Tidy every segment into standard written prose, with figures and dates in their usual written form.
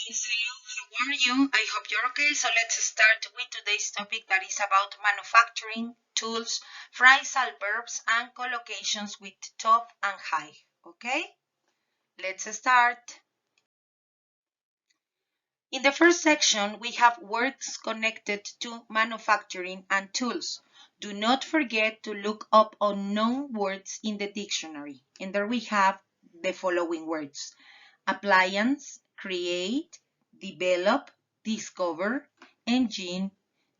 Yes, hello, how are you? I hope you're okay. So let's start with today's topic that is about manufacturing, tools, phrasal verbs, and collocations with top and high. Okay, let's start. In the first section, we have words connected to manufacturing and tools. Do not forget to look up unknown words in the dictionary. And there we have the following words: appliance, create, develop, discover, engine,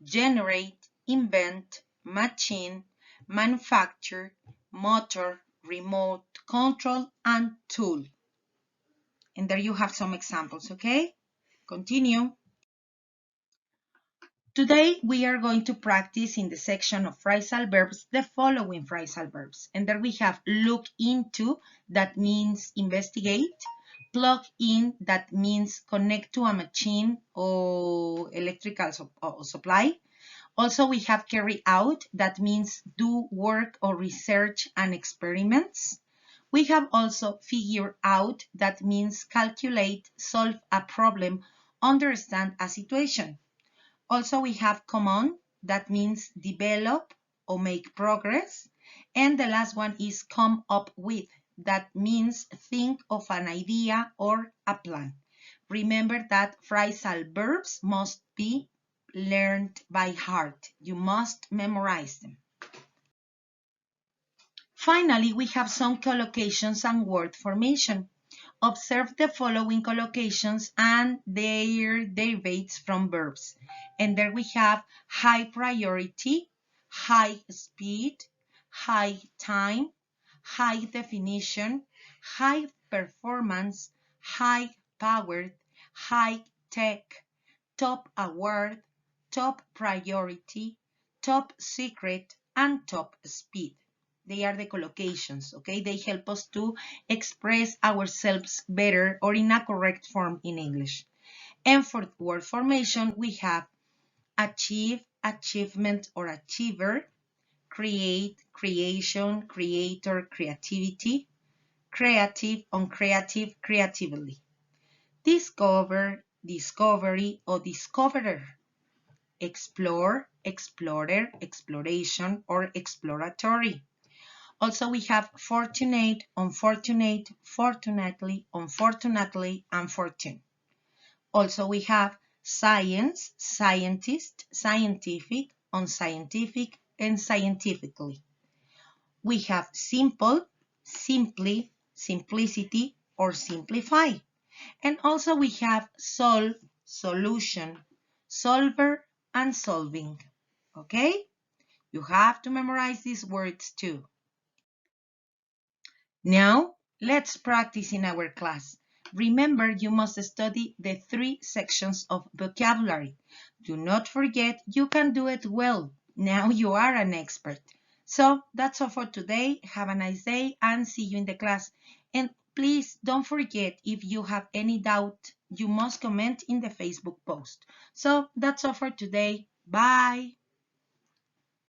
generate, invent, machine, manufacture, motor, remote control, and tool. And there you have some examples, okay? Continue. Today, we are going to practice in the section of phrasal verbs the following phrasal verbs. And there we have look into, that means investigate, plug in, that means connect to a machine or electrical supply. Also, we have carry out, that means do work or research and experiments. We have also figure out, that means calculate, solve a problem, understand a situation. Also, we have come on, that means develop or make progress. And the last one is come up with, that means think of an idea or a plan. Remember that phrasal verbs must be learned by heart. You must memorize them. Finally, we have some collocations and word formation. Observe the following collocations and their derivates from verbs. And there we have high priority, high speed, high time, high definition, high performance, high powered, high tech, top award, top priority, top secret, and top speed. They are the collocations, okay? They help us to express ourselves better or in a correct form in English. And for word formation, we have achieve, achievement or achiever, create, creation, creator, creativity, creative, uncreative, creatively, discover, discovery or discoverer, explore, explorer, exploration or exploratory. Also, we have fortunate, unfortunate, fortunately, unfortunately, and fortune. Also, we have science, scientist, scientific, unscientific, and scientifically. We have simple, simply, simplicity, or simplify. And also we have solve, solution, solver, and solving. Okay? You have to memorize these words too. Now, let's practice in our class. Remember, you must study the 3 sections of vocabulary. Do not forget, you can do it well. Now you are an expert. So that's all for today. Have a nice day and see you in the class. And please don't forget, if you have any doubt, you must comment in the Facebook post. So that's all for today. Bye.